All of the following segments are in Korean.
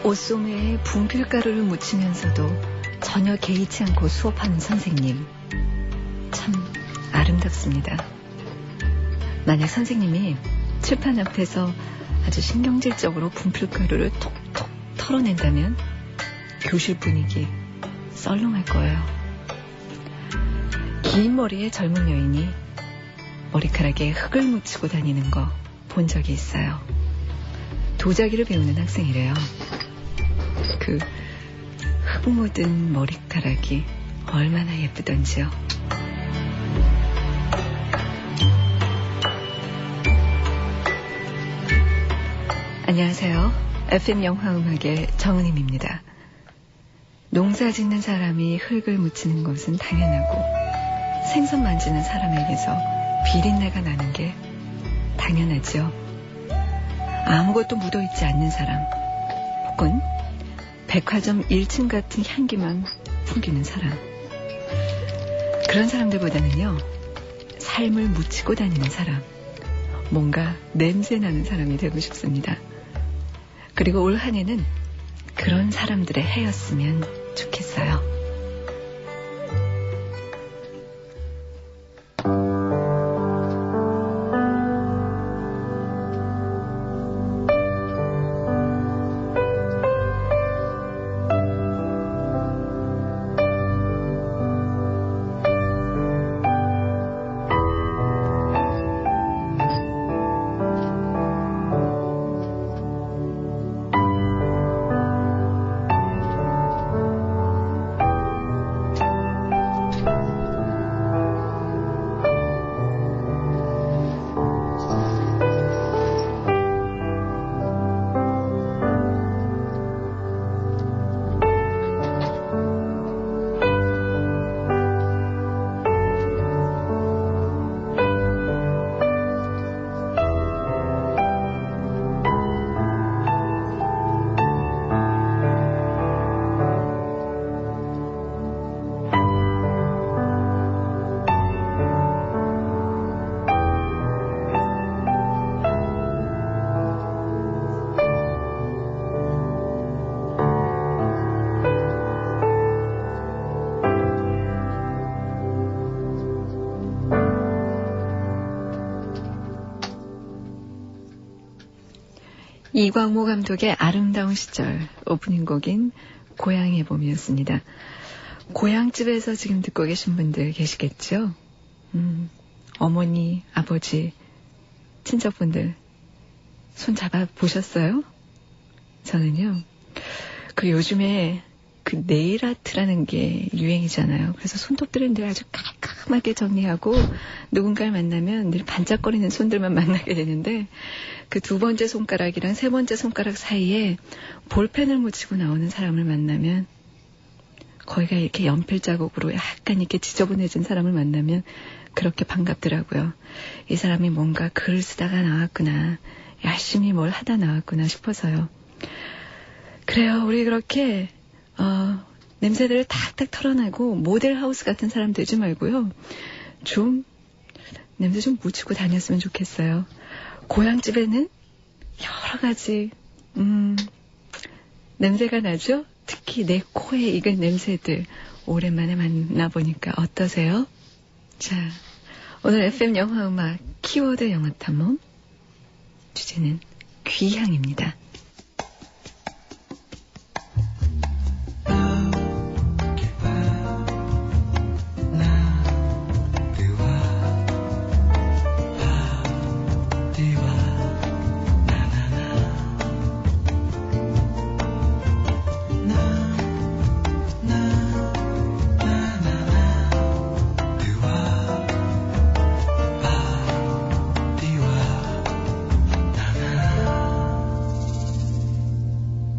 옷소매에 분필가루를 묻히면서도 전혀 개의치 않고 수업하는 선생님. 참 아름답습니다. 만약 선생님이 칠판 앞에서 아주 신경질적으로 분필가루를 톡톡 털어낸다면 교실 분위기 썰렁할 거예요. 긴 머리의 젊은 여인이 머리카락에 흙을 묻히고 다니는 거 본 적이 있어요. 도자기를 배우는 학생이래요. 그 흙 묻은 머리카락이 얼마나 예쁘던지요. 안녕하세요. FM 영화음악의 정은임입니다. 농사 짓는 사람이 흙을 묻히는 것은 당연하고 생선 만지는 사람에게서 비린내가 나는 게 당연하죠. 아무것도 묻어있지 않는 사람 혹은 백화점 1층 같은 향기만 풍기는 사람, 그런 사람들보다는요, 삶을 묻히고 다니는 사람, 뭔가 냄새나는 사람이 되고 싶습니다. 그리고 올 한 해는 그런 사람들의 해였으면 좋겠어요. 이광모 감독의 아름다운 시절 오프닝 곡인 고향의 봄이었습니다. 고향집에서 지금 듣고 계신 분들 계시겠죠? 어머니, 아버지, 친척분들 손 잡아 보셨어요? 저는요, 그 요즘에 그 네일 아트라는 게 유행이잖아요. 그래서 손톱들은 늘 아주 깔끔하게 정리하고 누군가를 만나면 늘 반짝거리는 손들만 만나게 되는데, 그 두 번째 손가락이랑 세 번째 손가락 사이에 볼펜을 묻히고 나오는 사람을 만나면, 거기가 이렇게 연필 자국으로 약간 이렇게 지저분해진 사람을 만나면 그렇게 반갑더라고요. 이 사람이 뭔가 글을 쓰다가 나왔구나, 열심히 뭘 하다 나왔구나 싶어서요. 그래요. 우리 그렇게 냄새들을 탁탁 털어내고 모델하우스 같은 사람 되지 말고요, 좀 냄새 좀 묻히고 다녔으면 좋겠어요. 고향집에는 여러 가지 냄새가 나죠. 특히 내 코에 익은 냄새들 오랜만에 만나보니까 어떠세요? 자, 오늘 FM 영화음악 키워드 영화탐험, 주제는 귀향입니다.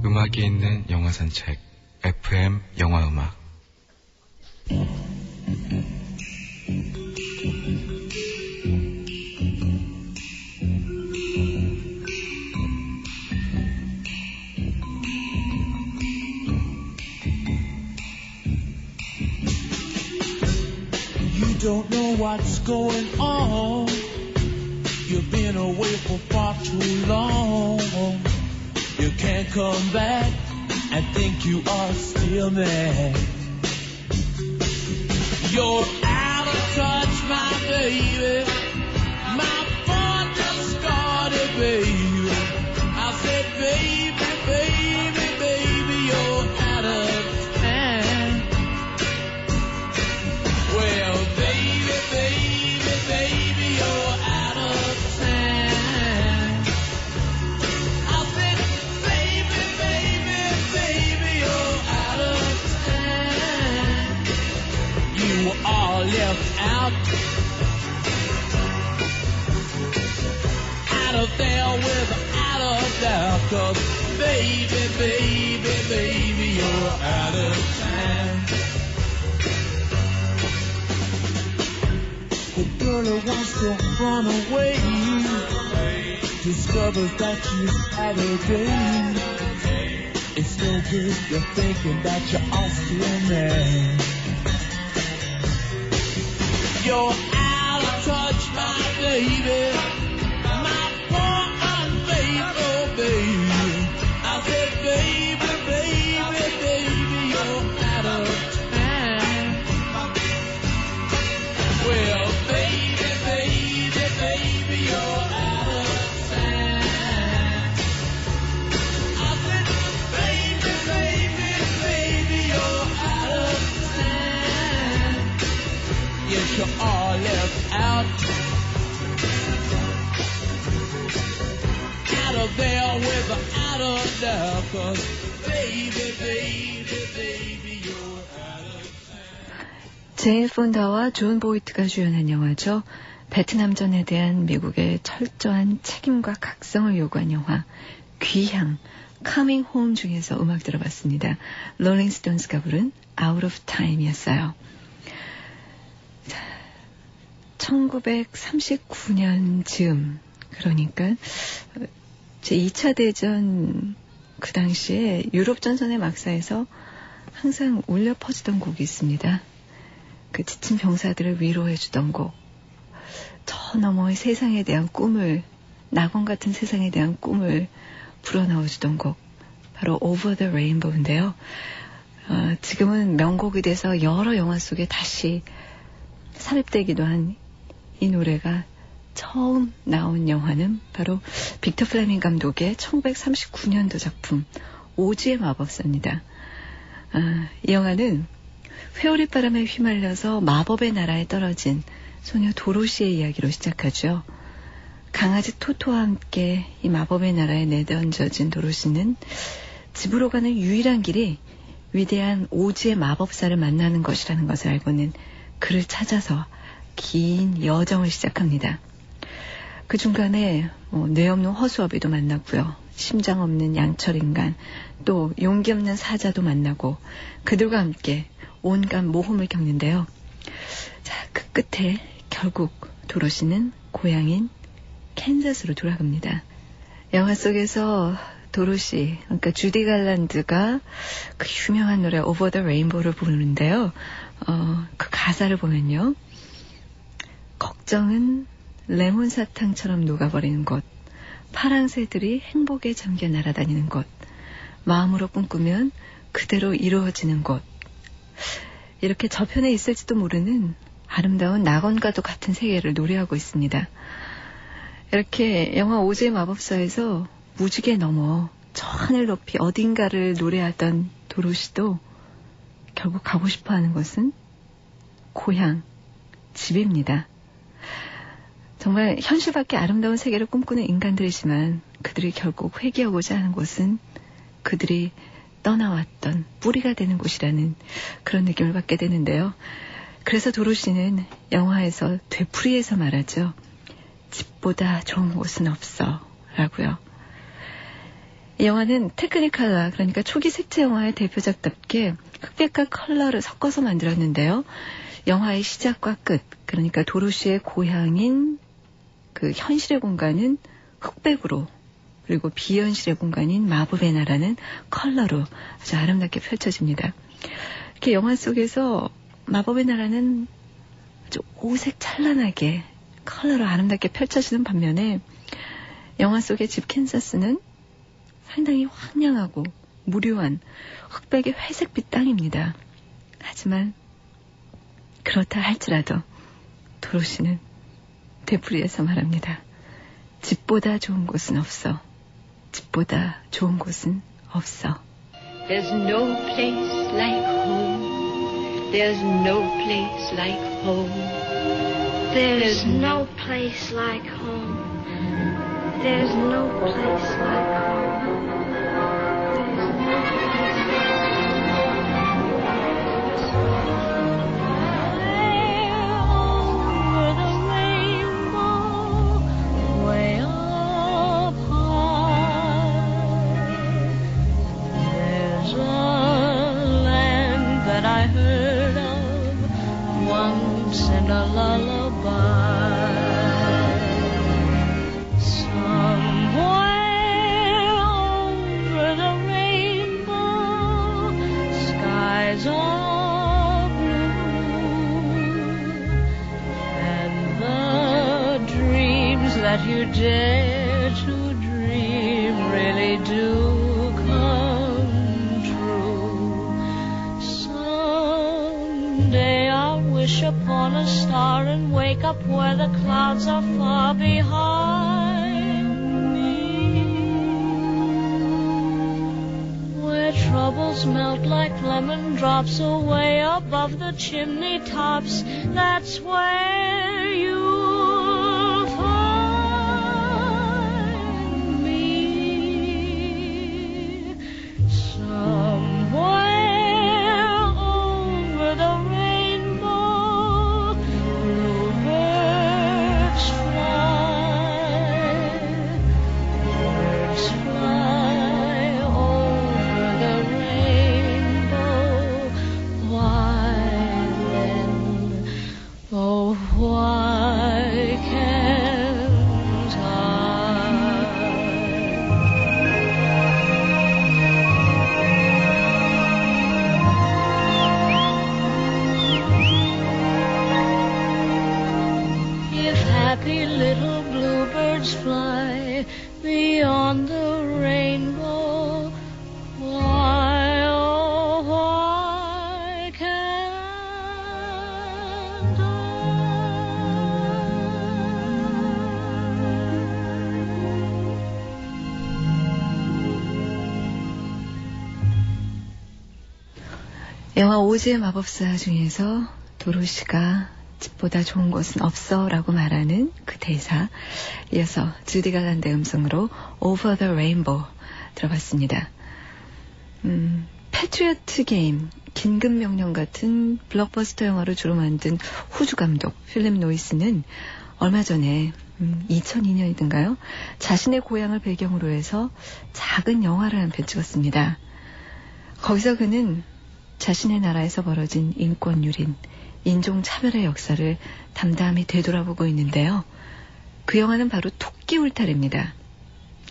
음악이 있는 영화 산책, FM 영화음악. You don't know what's going on. You've been away for far too long. You can't come back and think you are still there. You're out of touch, my baby. My phone just started, baby. I said, baby, baby, baby, you're out of time. Well, baby, baby, baby, you're out of time. I said, baby, baby, baby, you're out of time. You are left out of there without a doubt, 'cause baby, baby, baby, you're out of time. The girl who wants to run away discovers that she's had a day. It's no good you're thinking that you're all still there. You're out of touch, my baby. I said, baby, baby, baby, you're out of time. Well, baby, baby, baby, you're out of time. I said, baby, baby, baby, you're out of time. Yes, you are left out. There without a doubt, 'cause baby, baby, baby, you're out of time. 제인 폰다와 존 보이트가 주연한 영화죠. 베트남전에 대한 미국의 철저한 책임과 각성을 요구한 영화 귀향, Coming Home 중에서 음악 들어봤습니다. 롤링스톤스가 부른 Out of Time이었어요. 1939년 즈음, 그러니까 제2차 대전 그 당시에 유럽 전선의 막사에서 항상 울려 퍼지던 곡이 있습니다. 그 지친 병사들을 위로해주던 곡. 저 너머의 세상에 대한 꿈을, 낙원 같은 세상에 대한 꿈을 불어넣어주던 곡. 바로 Over the Rainbow인데요. 지금은 명곡이 돼서 여러 영화 속에 다시 삽입되기도 한 이 노래가 처음 나온 영화는 바로 빅터 플레밍 감독의 1939년도 작품 오즈의 마법사입니다. 이 영화는 회오릿바람에 휘말려서 마법의 나라에 떨어진 소녀 도로시의 이야기로 시작하죠. 강아지 토토와 함께 이 마법의 나라에 내던져진 도로시는 집으로 가는 유일한 길이 위대한 오즈의 마법사를 만나는 것이라는 것을 알고는 그를 찾아서 긴 여정을 시작합니다. 그 중간에 뇌 없는 허수아비도 만났고요. 심장 없는 양철인간, 또 용기 없는 사자도 만나고 그들과 함께 온갖 모험을 겪는데요. 자, 그 끝에 결국 도로시는 고향인 캔자스로 돌아갑니다. 영화 속에서 도로시, 그러니까 주디 갈란드가 그 유명한 노래 Over the Rainbow를 부르는데요. 그 가사를 보면요. 걱정은 레몬 사탕처럼 녹아버리는 곳, 파랑 새들이 행복에 잠겨 날아다니는 곳, 마음으로 꿈꾸면 그대로 이루어지는 곳. 이렇게 저편에 있을지도 모르는 아름다운 낙원과도 같은 세계를 노래하고 있습니다. 이렇게 영화 오즈의 마법사에서 무지개 넘어 저 하늘 높이 어딘가를 노래하던 도로시도 결국 가고 싶어하는 것은 고향, 집입니다. 정말 현실밖에 아름다운 세계를 꿈꾸는 인간들이지만 그들이 결국 회귀하고자 하는 곳은 그들이 떠나왔던 뿌리가 되는 곳이라는 그런 느낌을 받게 되는데요. 그래서 도로시는 영화에서 되풀이해서 말하죠. 집보다 좋은 곳은 없어 라고요. 이 영화는 테크니컬러, 그러니까 초기 색채 영화의 대표작답게 흑백과 컬러를 섞어서 만들었는데요. 영화의 시작과 끝, 그러니까 도로시의 고향인 그 현실의 공간은 흑백으로, 그리고 비현실의 공간인 마법의 나라는 컬러로 아주 아름답게 펼쳐집니다. 이렇게 영화 속에서 마법의 나라는 아주 오색 찬란하게 컬러로 아름답게 펼쳐지는 반면에 영화 속의 집 캔자스는 상당히 황량하고 무료한 흑백의 회색빛 땅입니다. 하지만 그렇다 할지라도 도로시는 되풀이해서 말합니다. 집보다 좋은 곳은 없어. 집보다 좋은 곳은 없어. There's no place like home. There's no place like home. There's no place like home. There's no place like home. That you dare to dream really do come true. Someday I'll wish upon a star and wake up where the clouds are far behind me, where troubles melt like lemon drops away above the chimney tops. That's where you'll find fly beyond the rainbow. Why, oh, why can't I? 영화 오즈의 마법사 중에서 도로시가 집보다 좋은 곳은 없어 라고 말하는 그 대사, 이어서 주디 갈란드의 음성으로 Over the Rainbow 들어봤습니다. 패트리어트 게임, 긴급명령 같은 블록버스터 영화를 주로 만든 호주 감독 필립 노이스는 얼마 전에 2002년이던가요? 자신의 고향을 배경으로 해서 작은 영화를 한 편 찍었습니다. 거기서 그는 자신의 나라에서 벌어진 인권유린, 인종차별의 역사를 담담히 되돌아보고 있는데요. 그 영화는 바로 토끼 울타리입니다.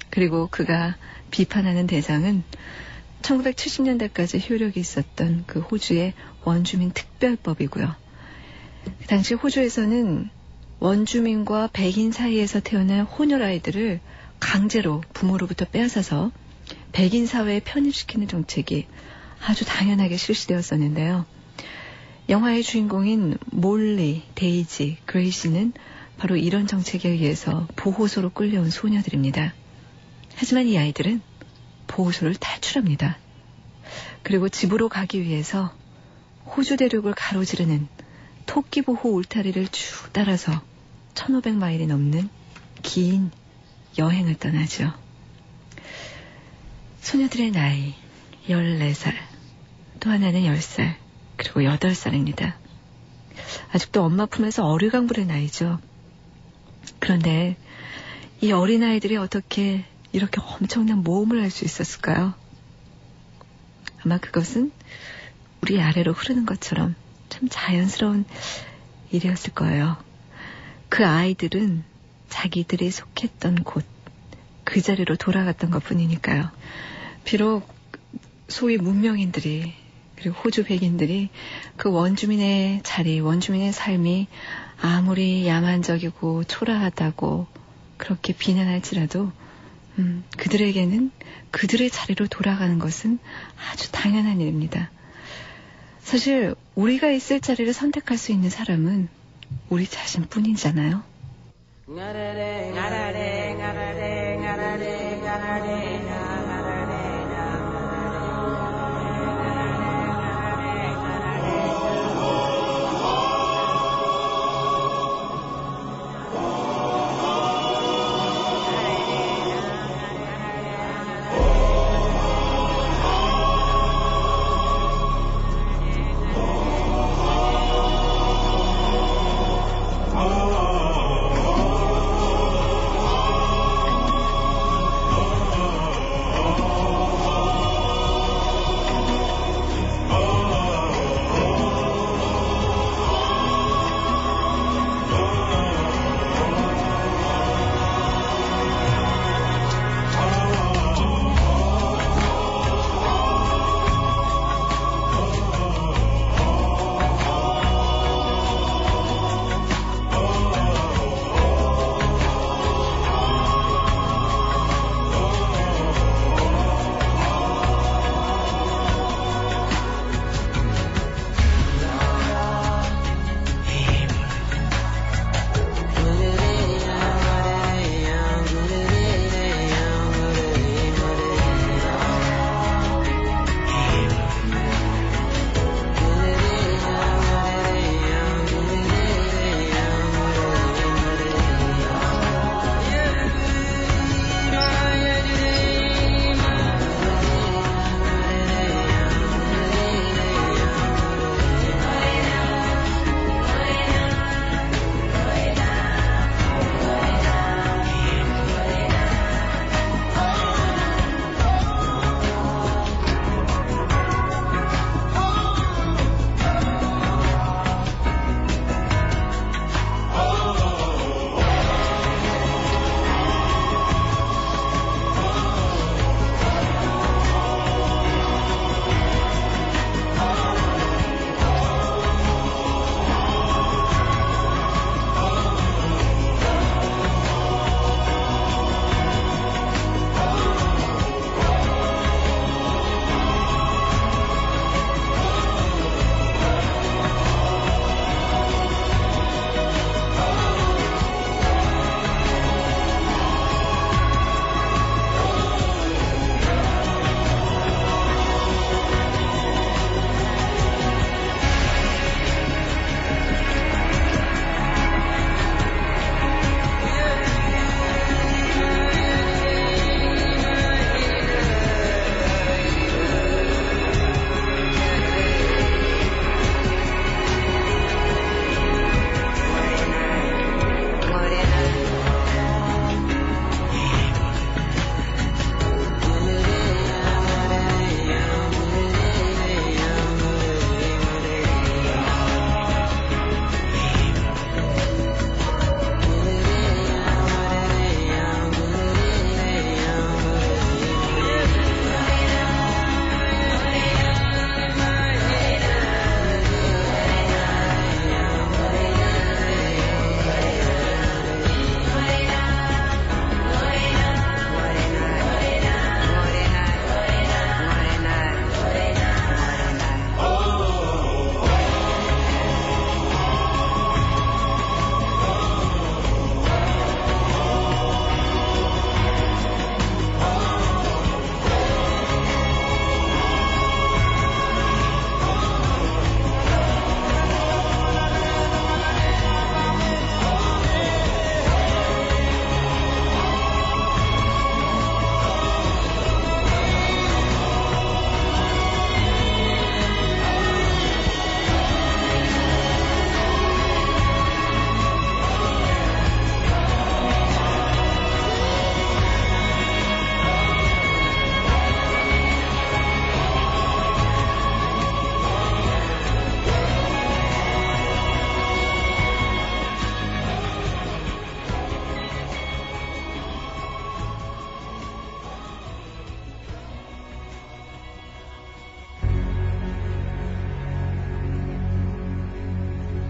그리고 그가 비판하는 대상은 1970년대까지 효력이 있었던 그 호주의 원주민 특별법이고요. 그 당시 호주에서는 원주민과 백인 사이에서 태어난 혼혈아이들을 강제로 부모로부터 빼앗아서 백인 사회에 편입시키는 정책이 아주 당연하게 실시되었었는데요. 영화의 주인공인 몰리, 데이지, 그레이시는 바로 이런 정책에 의해서 보호소로 끌려온 소녀들입니다. 하지만 이 아이들은 보호소를 탈출합니다. 그리고 집으로 가기 위해서 호주 대륙을 가로지르는 토끼보호 울타리를 쭉 따라서 1500마일이 넘는 긴 여행을 떠나죠. 소녀들의 나이 14살, 또 하나는 10살, 그리고 8살입니다. 아직도 엄마 품에서 어리광부의 나이죠. 그런데 이 어린아이들이 어떻게 이렇게 엄청난 모험을 할 수 있었을까요? 아마 그것은 우리 아래로 흐르는 것처럼 참 자연스러운 일이었을 거예요. 그 아이들은 자기들이 속했던 곳, 그 자리로 돌아갔던 것뿐이니까요. 비록 소위 문명인들이, 그리고 호주 백인들이 그 원주민의 자리, 원주민의 삶이 아무리 야만적이고 초라하다고 그렇게 비난할지라도 그들에게는 그들의 자리로 돌아가는 것은 아주 당연한 일입니다. 사실 우리가 있을 자리를 선택할 수 있는 사람은 우리 자신뿐이잖아요.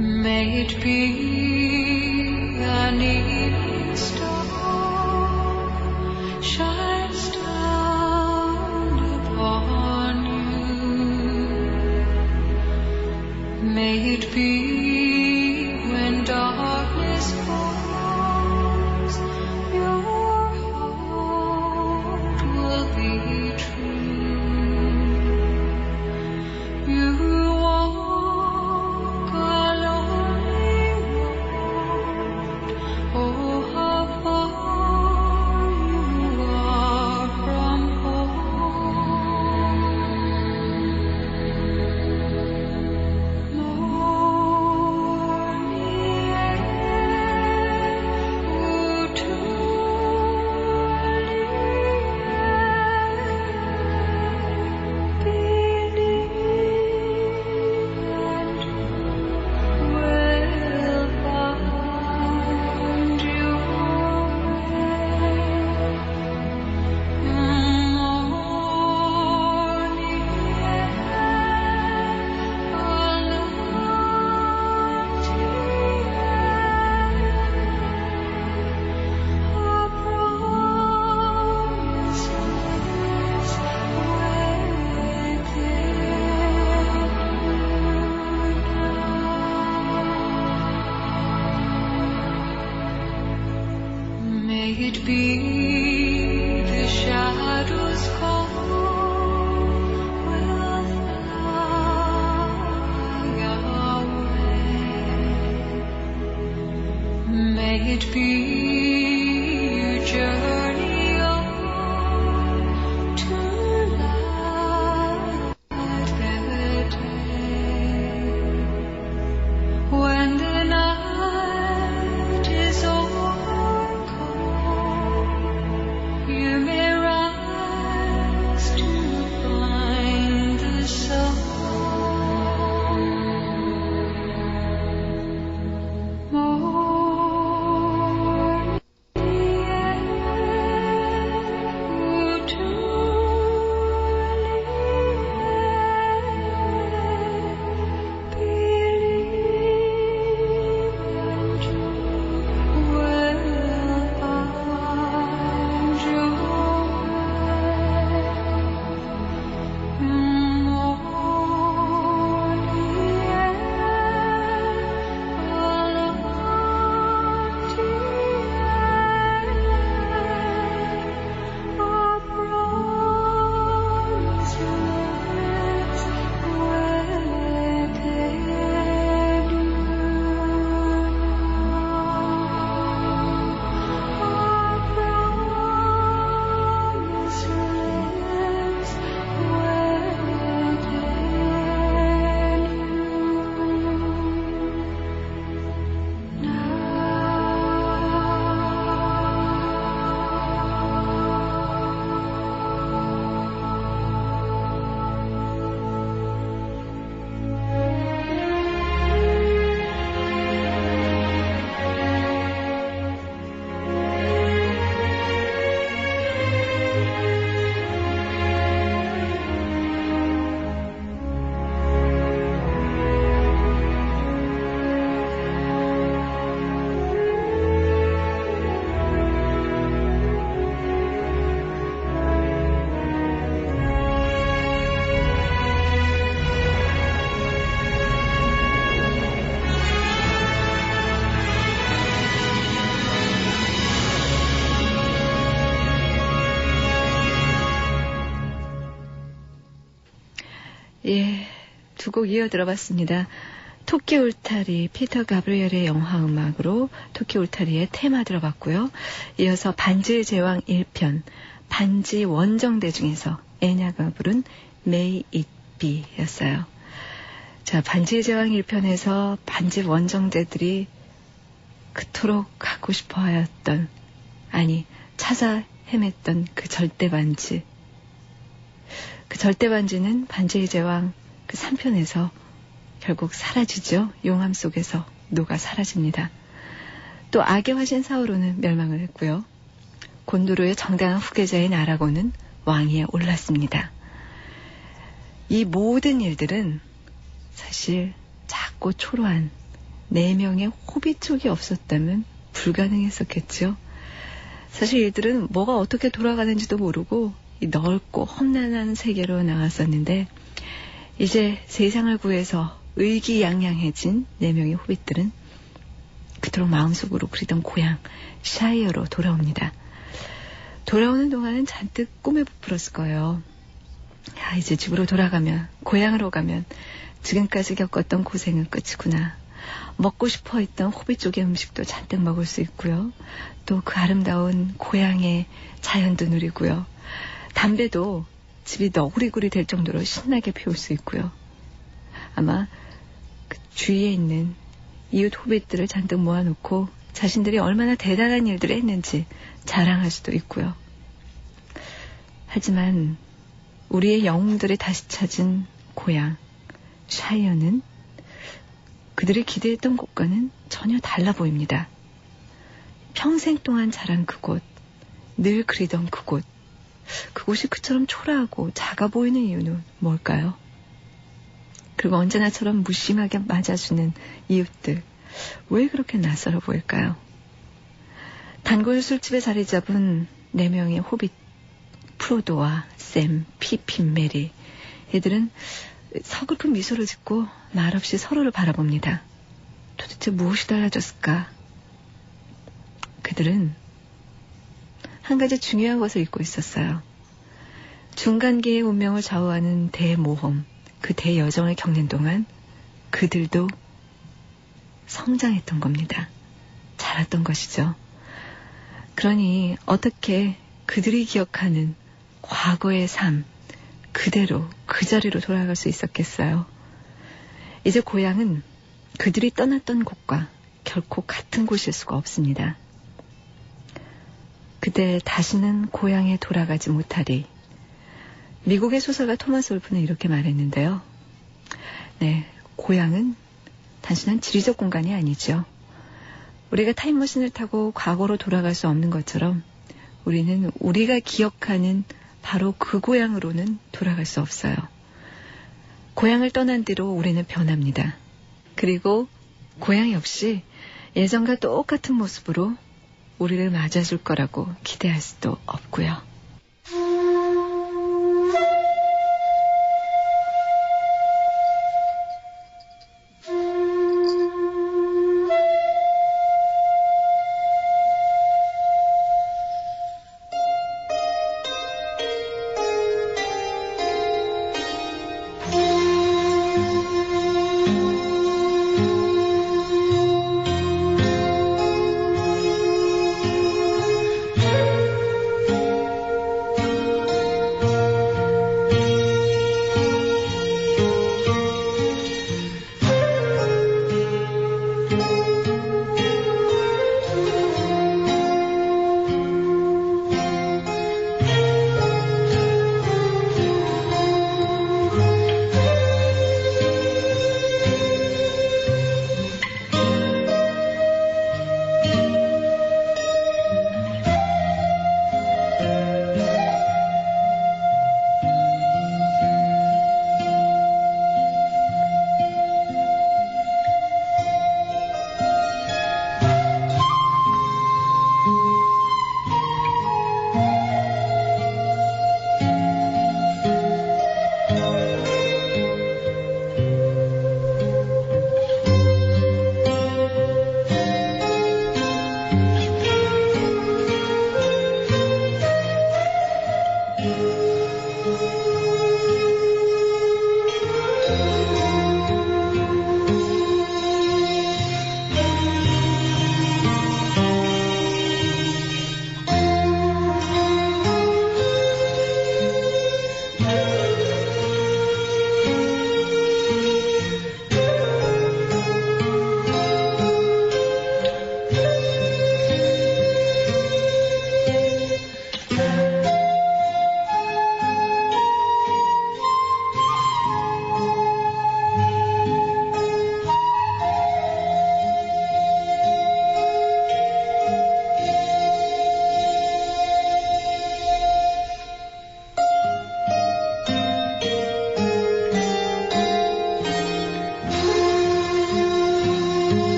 May it be an evening star shines down upon you. May it be when darkness falls, your heart will be true. You walk a lonely road, oh how far you are from home. Morning air, oh May it be the shadows fall, will fly away. May it be you journey on to light the day. When the night is overcome, you may rise to find the sun. Morning air, oh, truly believe that you will find your way. Morning air, 예, 두 곡 이어 들어봤습니다. 토끼 울타리, 피터 가브리엘의 영화 음악으로 토끼 울타리의 테마 들어봤고요. 이어서 반지의 제왕 1편, 반지 원정대 중에서 애냐가 부른 May It Be 였어요. 자, 반지의 제왕 1편에서 반지 원정대들이 그토록 갖고 싶어 하였던, 아니, 찾아 헤맸던 그 절대 반지. 그 절대 반지는 반지의 제왕 그 3편에서 결국 사라지죠. 용암 속에서 녹아 사라집니다. 또 악의 화신 사우론은 멸망을 했고요. 곤도르의 정당한 후계자인 아라곤은 왕위에 올랐습니다. 이 모든 일들은 사실 작고 초라한 4명의 호빗족이 없었다면 불가능했었겠죠. 사실 이들은 뭐가 어떻게 돌아가는지도 모르고 이 넓고 험난한 세계로 나왔었는데 이제 세상을 구해서 의기양양해진 4명의 호빗들은 그토록 마음속으로 그리던 고향 샤이어로 돌아옵니다. 돌아오는 동안은 잔뜩 꿈에 부풀었을 거예요. 야, 이제 집으로 돌아가면, 고향으로 가면 지금까지 겪었던 고생은 끝이구나. 먹고 싶어 했던 호빗 쪽의 음식도 잔뜩 먹을 수 있고요. 또 그 아름다운 고향의 자연도 누리고요. 담배도 집이 너구리구리 될 정도로 신나게 피울 수 있고요. 아마 그 주위에 있는 이웃 호빗들을 잔뜩 모아놓고 자신들이 얼마나 대단한 일들을 했는지 자랑할 수도 있고요. 하지만 우리의 영웅들이 다시 찾은 고향 샤이어는 그들이 기대했던 곳과는 전혀 달라 보입니다. 평생 동안 자란 그곳, 늘 그리던 그곳, 그곳이 그처럼 초라하고 작아 보이는 이유는 뭘까요? 그리고 언제나처럼 무심하게 맞아주는 이웃들, 왜 그렇게 낯설어 보일까요? 단골 술집에 자리 잡은 4명의 호빗, 프로도와 샘, 피핀, 메리. 얘들은 서글픈 미소를 짓고 말없이 서로를 바라봅니다. 도대체 무엇이 달라졌을까? 그들은 한 가지 중요한 것을 잊고 있었어요. 중간계의 운명을 좌우하는 대모험, 그 대여정을 겪는 동안 그들도 성장했던 겁니다. 자랐던 것이죠. 그러니 어떻게 그들이 기억하는 과거의 삶, 그대로 그 자리로 돌아갈 수 있었겠어요. 이제 고향은 그들이 떠났던 곳과 결코 같은 곳일 수가 없습니다. 그대 다시는 고향에 돌아가지 못하리. 미국의 소설가 토마스 올프는 이렇게 말했는데요. 네, 고향은 단순한 지리적 공간이 아니죠. 우리가 타임머신을 타고 과거로 돌아갈 수 없는 것처럼 우리는 우리가 기억하는 바로 그 고향으로는 돌아갈 수 없어요. 고향을 떠난 뒤로 우리는 변합니다. 그리고 고향 역시 예전과 똑같은 모습으로 우리를 맞아줄 거라고 기대할 수도 없고요.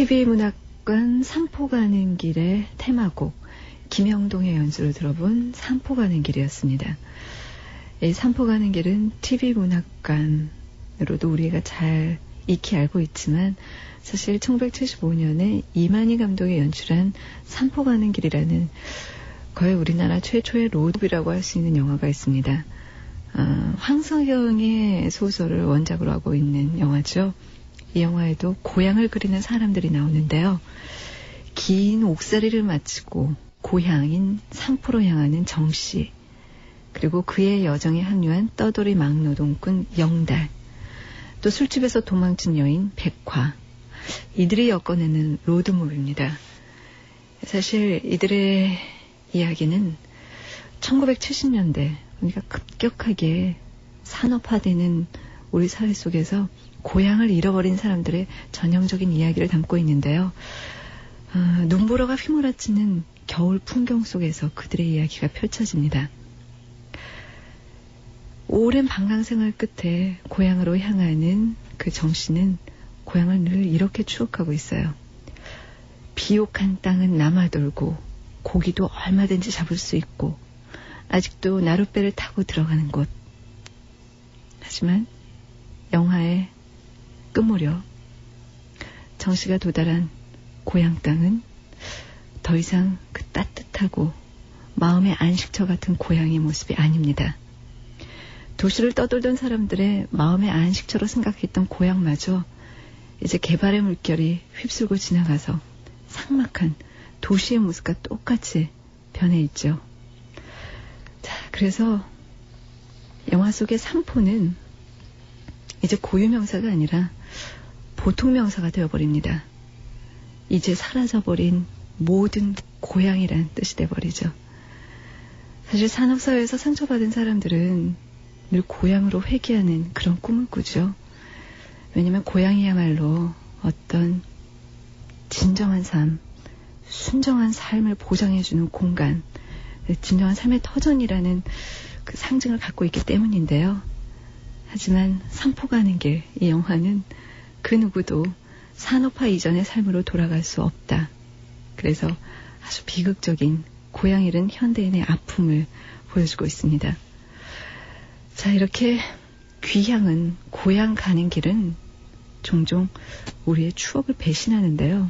TV문학관 산포 가는 길의 테마곡 김영동의 연주로 들어본 산포 가는 길이었습니다. 이 산포 가는 길은 TV문학관으로도 우리가 잘 익히 알고 있지만 사실 1975년에 이만희 감독이 연출한 산포 가는 길이라는 거의 우리나라 최초의 로드이라고 할 수 있는 영화가 있습니다. 황석영의 소설을 원작으로 하고 있는 영화죠. 이 영화에도 고향을 그리는 사람들이 나오는데요. 긴 옥살이를 마치고 고향인 산포로 향하는 정씨, 그리고 그의 여정에 합류한 떠돌이 막노동꾼 영달, 또 술집에서 도망친 여인 백화, 이들이 엮어내는 로드무비입니다. 사실 이들의 이야기는 1970년대, 그러니까 급격하게 산업화되는 우리 사회 속에서 고향을 잃어버린 사람들의 전형적인 이야기를 담고 있는데요. 눈보라가 휘몰아치는 겨울 풍경 속에서 그들의 이야기가 펼쳐집니다. 오랜 방랑생활 끝에 고향으로 향하는 그 정씨는 고향을 늘 이렇게 추억하고 있어요. 비옥한 땅은 남아돌고 고기도 얼마든지 잡을 수 있고 아직도 나룻배를 타고 들어가는 곳. 하지만 영화의 끝무렵 정씨가 도달한 고향 땅은 더 이상 그 따뜻하고 마음의 안식처 같은 고향의 모습이 아닙니다. 도시를 떠돌던 사람들의 마음의 안식처로 생각했던 고향마저 이제 개발의 물결이 휩쓸고 지나가서 삭막한 도시의 모습과 똑같이 변해 있죠. 자, 그래서 영화 속의 산포는 이제 고유명사가 아니라 보통명사가 되어버립니다. 이제 사라져버린 모든 고향이란 뜻이 돼버리죠. 사실 산업사회에서 상처받은 사람들은 늘 고향으로 회귀하는 그런 꿈을 꾸죠. 왜냐면 고향이야말로 어떤 진정한 삶, 순정한 삶을 보장해주는 공간, 진정한 삶의 터전이라는 그 상징을 갖고 있기 때문인데요. 하지만 산포 가는 길, 이 영화는 그 누구도 산업화 이전의 삶으로 돌아갈 수 없다. 그래서 아주 비극적인 고향 잃은 현대인의 아픔을 보여주고 있습니다. 자, 이렇게 귀향은 고향 가는 길은 종종 우리의 추억을 배신하는데요.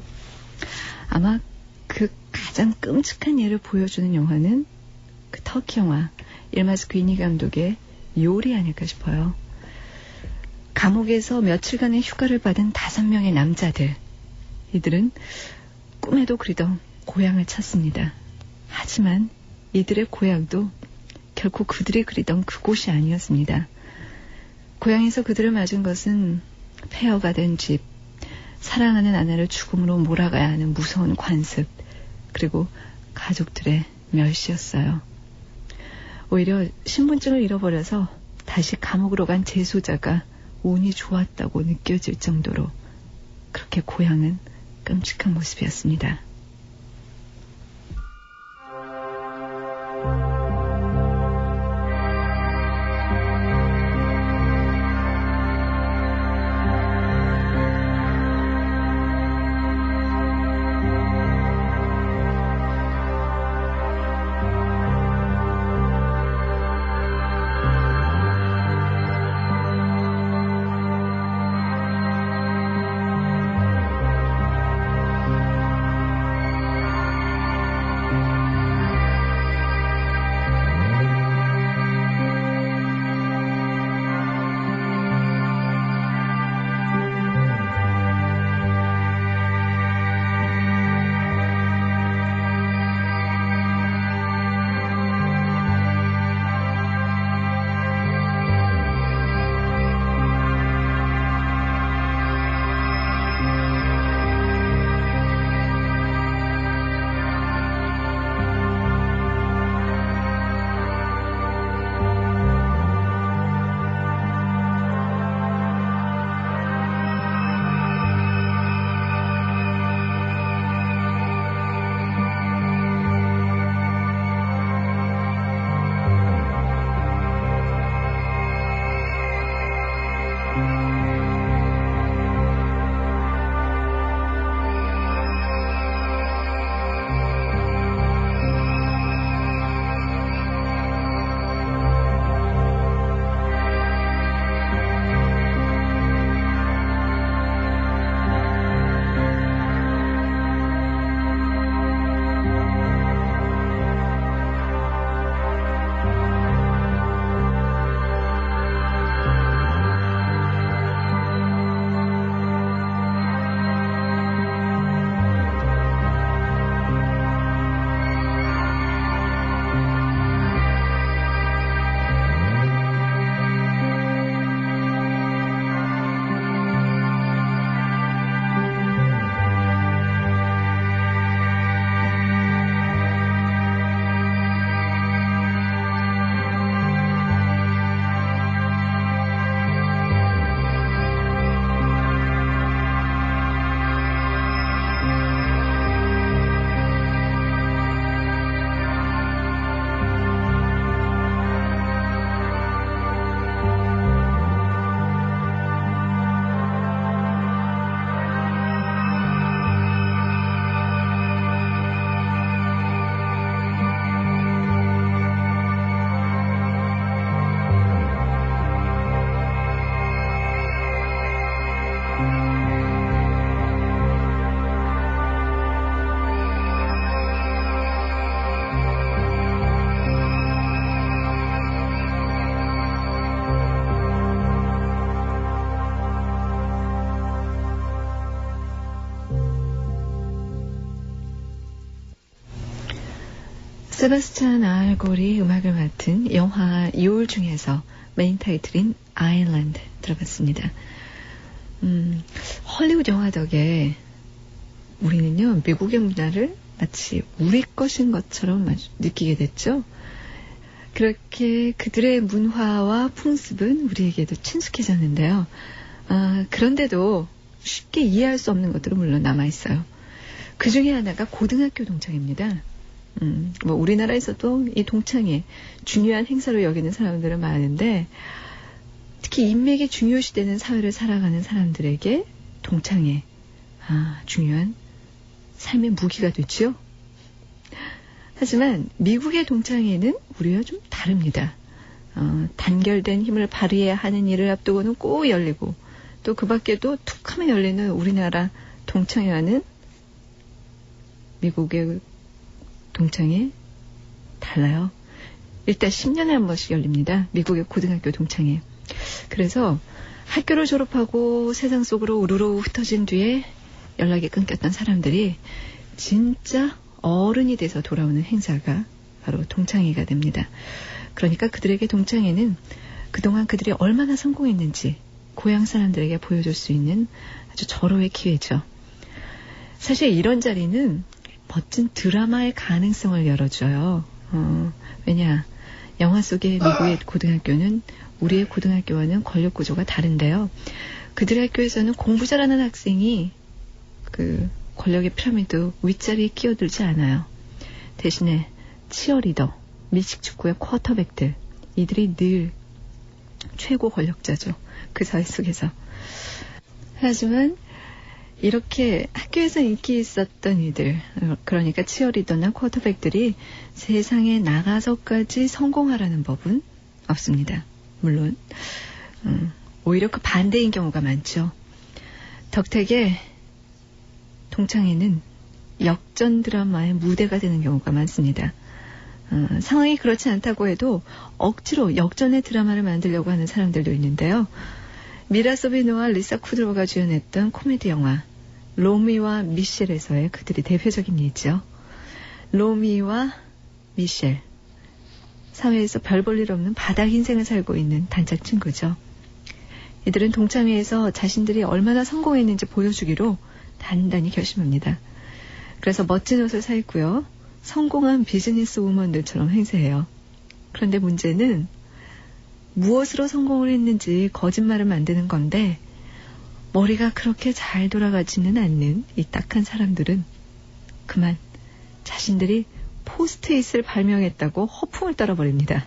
아마 그 가장 끔찍한 예를 보여주는 영화는 그 터키 영화 일마스 귀니 감독의 요리 아닐까 싶어요. 감옥에서 며칠간의 휴가를 받은 5명의 남자들, 이들은 꿈에도 그리던 고향을 찾습니다. 하지만 이들의 고향도 결코 그들이 그리던 그곳이 아니었습니다. 고향에서 그들을 맞은 것은 폐허가 된 집, 사랑하는 아내를 죽음으로 몰아가야 하는 무서운 관습, 그리고 가족들의 멸시였어요. 오히려 신분증을 잃어버려서 다시 감옥으로 간 재소자가 운이 좋았다고 느껴질 정도로 그렇게 고향은 끔찍한 모습이었습니다. 세바스찬 알골이 음악을 맡은 영화 요울 중에서 메인 타이틀인 아일랜드 들어봤습니다. 헐리우드 영화 덕에 우리는요, 미국의 문화를 마치 우리 것인 것처럼 느끼게 됐죠. 그렇게 그들의 문화와 풍습은 우리에게도 친숙해졌는데요. 그런데도 쉽게 이해할 수 없는 것들은 물론 남아있어요. 그 중에 하나가 고등학교 동창입니다. 우리나라에서도 이 동창회 중요한 행사로 여기는 사람들은 많은데, 특히 인맥이 중요시되는 사회를 살아가는 사람들에게 동창회, 중요한 삶의 무기가 되죠. 하지만 미국의 동창회는 우리와 좀 다릅니다. 단결된 힘을 발휘해야 하는 일을 앞두고는 꼭 열리고, 또 그 밖에도 툭 하면 열리는 우리나라 동창회와는 미국의 동창회 달라요. 일단 10년에 한 번씩 열립니다. 미국의 고등학교 동창회. 그래서 학교를 졸업하고 세상 속으로 우르르 흩어진 뒤에 연락이 끊겼던 사람들이 진짜 어른이 돼서 돌아오는 행사가 바로 동창회가 됩니다. 그러니까 그들에게 동창회는 그동안 그들이 얼마나 성공했는지 고향 사람들에게 보여줄 수 있는 아주 절호의 기회죠. 사실 이런 자리는 멋진 드라마의 가능성을 열어줘요. 왜냐, 영화 속의 미국의 고등학교는 우리의 고등학교와는 권력 구조가 다른데요. 그들의 학교에서는 공부 잘하는 학생이 그 권력의 피라미드 윗자리에 끼어들지 않아요. 대신에 치어리더, 미식축구의 쿼터백들, 이들이 늘 최고 권력자죠. 그 사회 속에서. 하지만 이렇게 학교에서 인기 있었던 이들, 그러니까 치어리더나 쿼터백들이 세상에 나가서까지 성공하라는 법은 없습니다. 물론 오히려 그 반대인 경우가 많죠. 덕택에 동창회는 역전 드라마의 무대가 되는 경우가 많습니다. 상황이 그렇지 않다고 해도 억지로 역전의 드라마를 만들려고 하는 사람들도 있는데요. 미라 소비노와 리사 쿠드로가 주연했던 코미디 영화 로미와 미셸에서의 그들이 대표적인 예죠. 로미와 미셸, 사회에서 별 볼 일 없는 바닥 인생을 살고 있는 단짝 친구죠. 이들은 동창회에서 자신들이 얼마나 성공했는지 보여주기로 단단히 결심합니다. 그래서 멋진 옷을 사 입고요, 성공한 비즈니스 우먼들처럼 행세해요. 그런데 문제는 무엇으로 성공을 했는지 거짓말을 만드는 건데, 머리가 그렇게 잘 돌아가지는 않는 이 딱한 사람들은 그만 자신들이 포스트잇을 발명했다고 허풍을 떨어버립니다.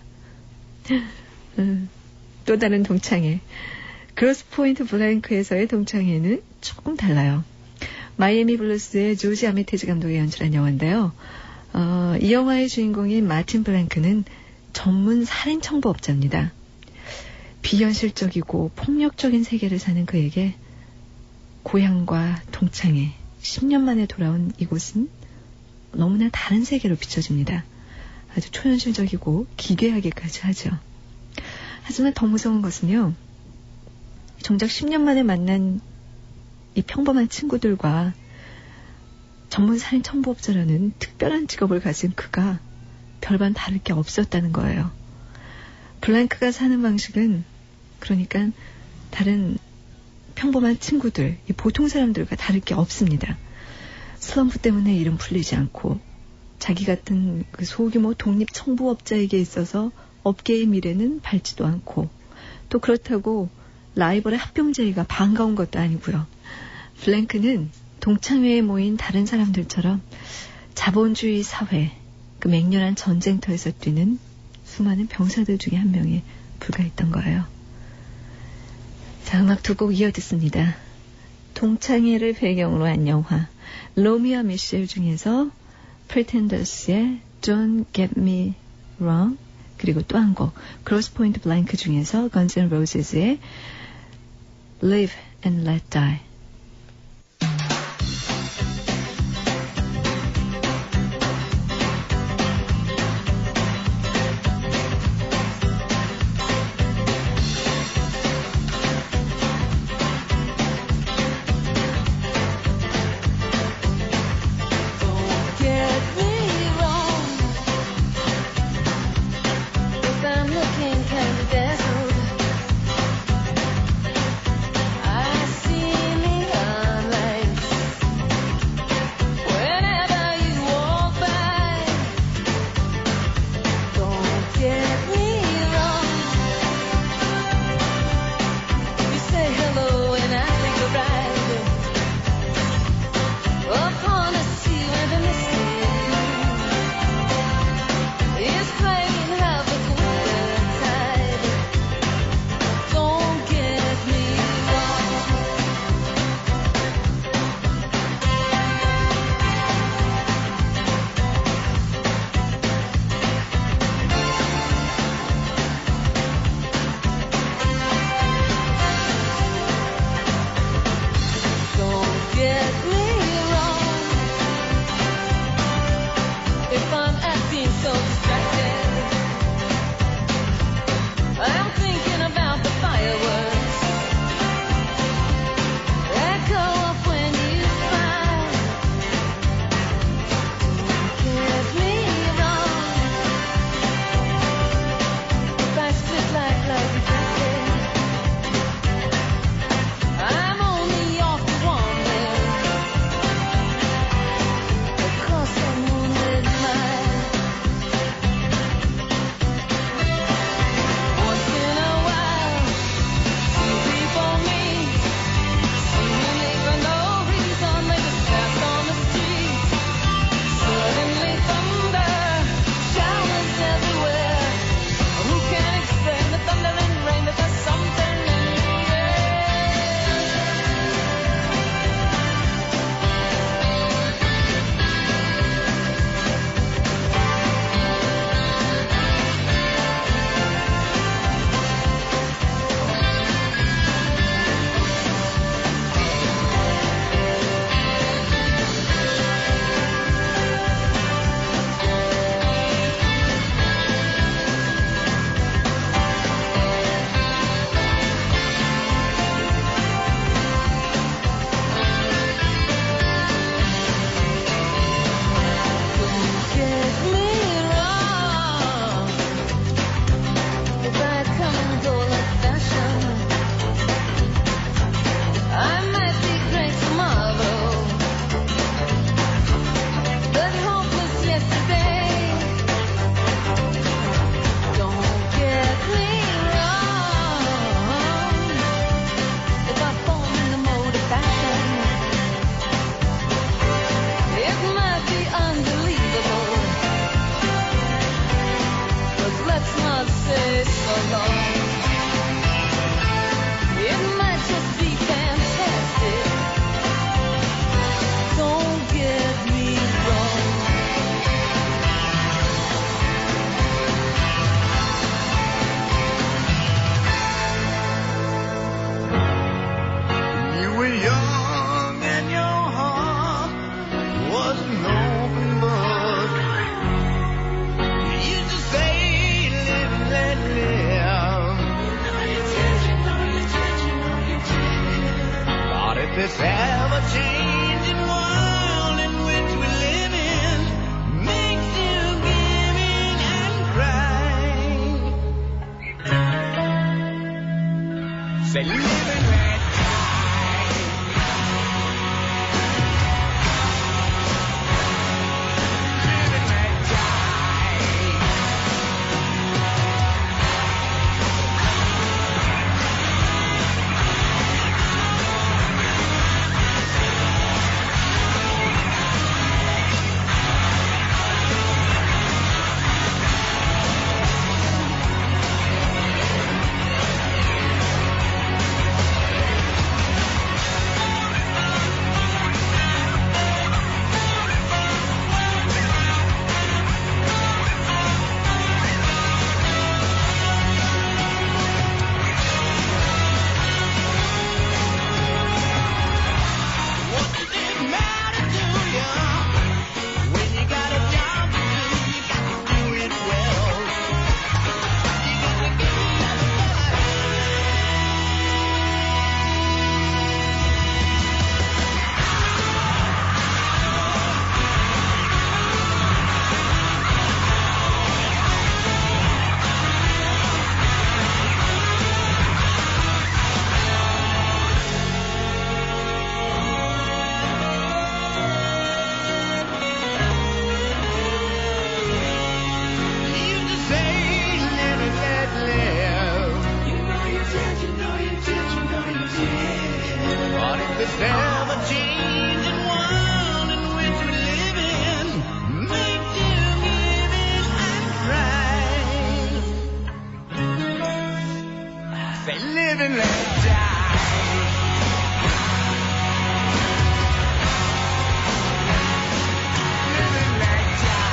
또 다른 동창회, 그로스 포인트 블랭크에서의 동창회는 조금 달라요. 마이애미 블루스의 조지 아미테즈 감독이 연출한 영화인데요. 이 영화의 주인공인 마틴 블랭크는 전문 살인 청부업자입니다. 비현실적이고 폭력적인 세계를 사는 그에게 고향과 동창회, 10년 만에 돌아온 이곳은 너무나 다른 세계로 비춰집니다. 아주 초현실적이고 기괴하기까지 하죠. 하지만 더 무서운 것은요, 정작 10년 만에 만난 이 평범한 친구들과 전문 살인 청부업자라는 특별한 직업을 가진 그가 별반 다를 게 없었다는 거예요. 블랭크가 사는 방식은 그러니까 다른 평범한 친구들, 이 보통 사람들과 다를 게 없습니다. 슬럼프 때문에 일은 풀리지 않고 자기 같은 그 소규모 독립 청부업자에게 있어서 업계의 미래는 밝지도 않고, 또 그렇다고 라이벌의 합병제의가 반가운 것도 아니고요. 블랭크는 동창회에 모인 다른 사람들처럼 자본주의 사회, 그 맹렬한 전쟁터에서 뛰는 수많은 병사들 중에 한 명에 불과했던 거예요. 자, 음악 두 곡 이어 듣습니다. 동창회를 배경으로 한 영화 로미와 미셸 중에서 Pretenders의 Don't Get Me Wrong, 그리고 또 한 곡 크로스 포인트 블랭크 중에서 Guns N' Roses의 Live and Let Die. Say, live and let die. Live and let die. Live and let die. Live and let die.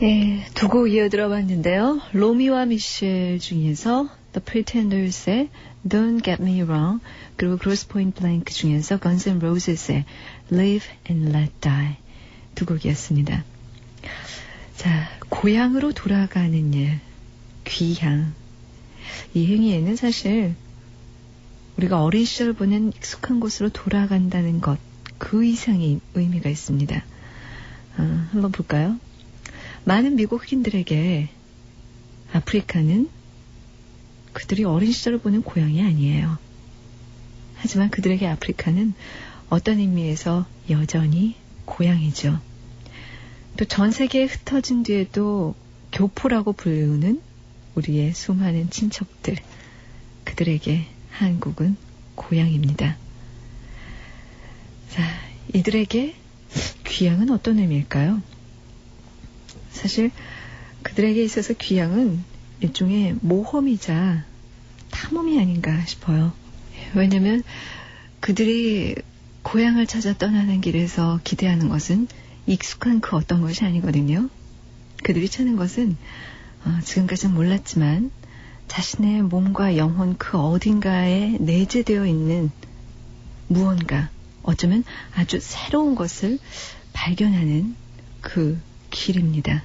예, 두 곡 이어 들어봤는데요. 로미와 미셸 중에서 The Pretenders의 Don't Get Me Wrong, 그리고 Grosse Pointe Blank 중에서 Guns N' Roses의 Live and Let Die 두 곡이었습니다. 자, 고향으로 돌아가는 일, 귀향. 이 행위에는 사실 우리가 어린 시절 보낸 익숙한 곳으로 돌아간다는 것, 그 이상의 의미가 있습니다. 한번 볼까요? 많은 미국 흑인들에게 아프리카는 그들이 어린 시절을 보낸 고향이 아니에요. 하지만 그들에게 아프리카는 어떤 의미에서 여전히 고향이죠. 또 전 세계에 흩어진 뒤에도 교포라고 불리우는 우리의 수많은 친척들, 그들에게 한국은 고향입니다. 자, 이들에게 귀향은 어떤 의미일까요? 사실 그들에게 있어서 귀향은 일종의 모험이자 탐험이 아닌가 싶어요. 왜냐면 그들이 고향을 찾아 떠나는 길에서 기대하는 것은 익숙한 그 어떤 것이 아니거든요. 그들이 찾는 것은 지금까지는 몰랐지만 자신의 몸과 영혼 그 어딘가에 내재되어 있는 무언가, 어쩌면 아주 새로운 것을 발견하는 그 길입니다.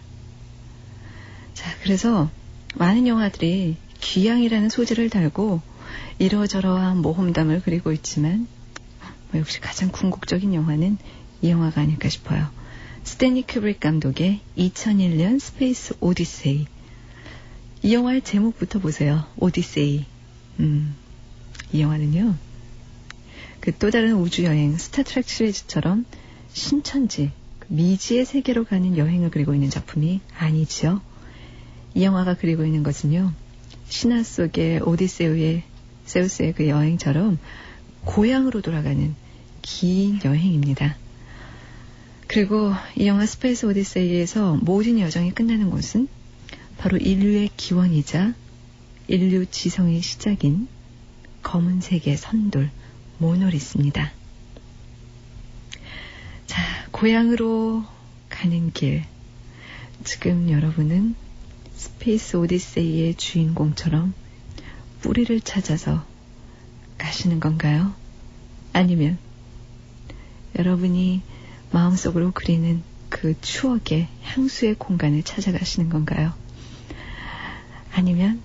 자, 그래서 많은 영화들이 귀향이라는 소재를 달고 이러저러한 모험담을 그리고 있지만 역시 가장 궁극적인 영화는 이 영화가 아닐까 싶어요. 스탠리 큐브릭 감독의 2001년 스페이스 오디세이. 이 영화의 제목부터 보세요. 오디세이. 이 영화는요, 그 또 다른 우주여행 스타트랙 시리즈처럼 신천지, 미지의 세계로 가는 여행을 그리고 있는 작품이 아니지요. 이 영화가 그리고 있는 것은요, 신화 속의 오디세우스의 그 여행처럼 고향으로 돌아가는 긴 여행입니다. 그리고 이 영화 스페이스 오디세이에서 모든 여정이 끝나는 곳은 바로 인류의 기원이자 인류 지성의 시작인 검은 세계 선돌 모노리스입니다. 자, 고향으로 가는 길. 지금 여러분은 스페이스 오디세이의 주인공처럼 뿌리를 찾아서 가시는 건가요? 아니면 여러분이 마음속으로 그리는 그 추억의 향수의 공간을 찾아가시는 건가요? 아니면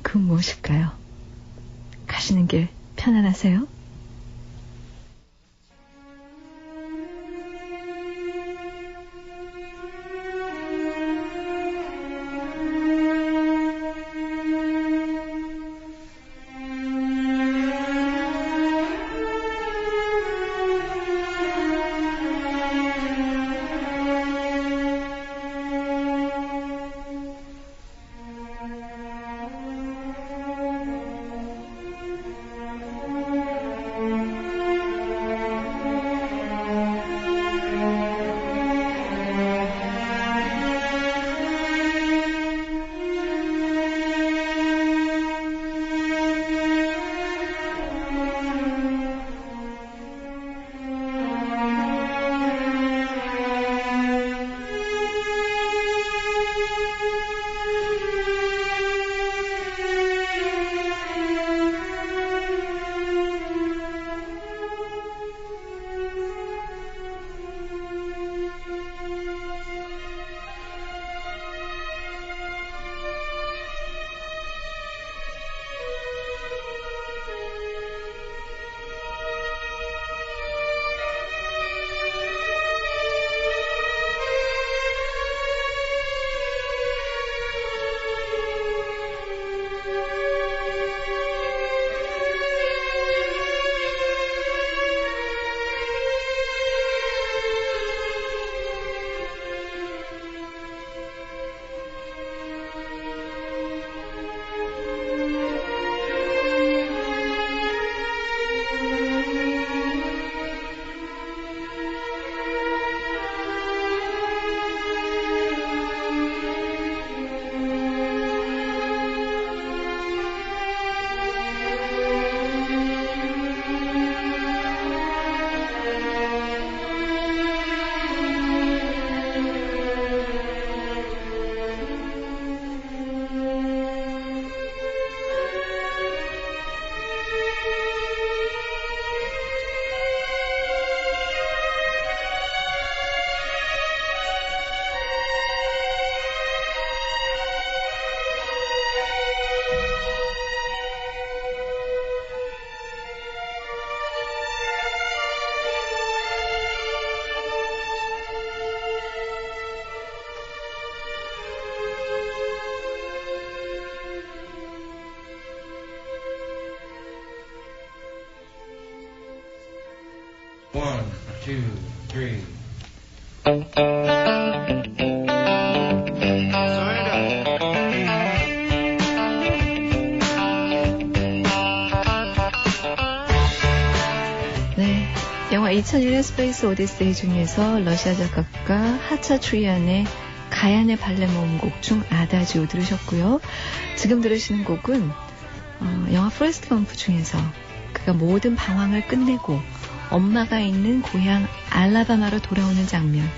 그 무엇일까요? 가시는 길 편안하세요? One, two, three. 네, 영화 2001년 스페이스 오디세이 중에서 러시아 작곡가 하차추리안의 가얀의 발레 모음곡 중 아다지오 들으셨고요. 지금 들으시는 곡은 영화 포레스트 검프 중에서 그가 모든 방황을 끝내고 엄마가 있는 고향 알라바마로 돌아오는 장면,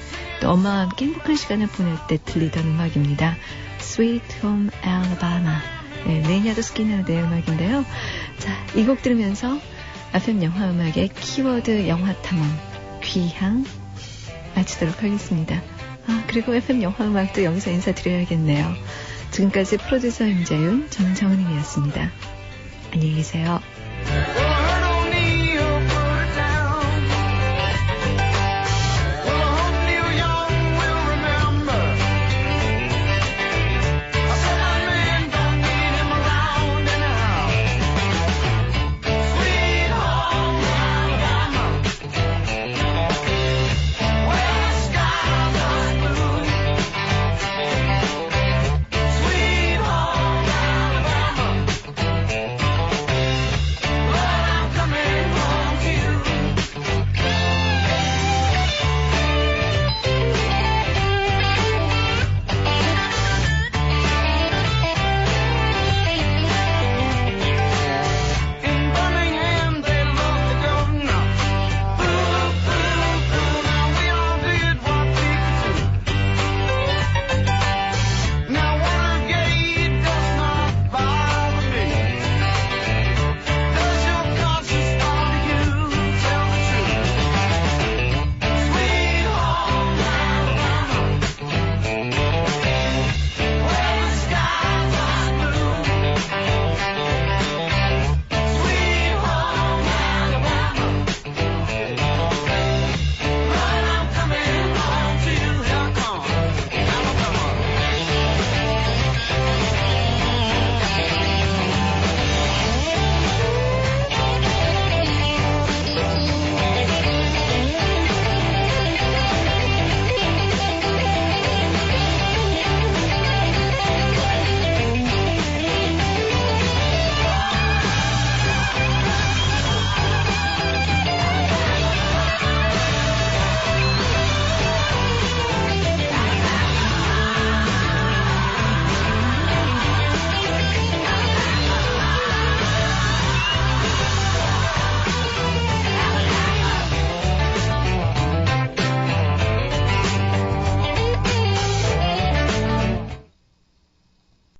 또 엄마와 함께 행복한 시간을 보낼 때 들리던 음악입니다. Sweet Home Alabama. 네, 레니아드 스키너드의 음악인데요. 자, 이 곡 들으면서 FM 영화 음악의 키워드 영화 탐험 귀향 마치도록 하겠습니다. 그리고 FM 영화 음악도 여기서 인사드려야겠네요. 지금까지 프로듀서 임재윤, 저는 정은임이었습니다. 안녕히 계세요.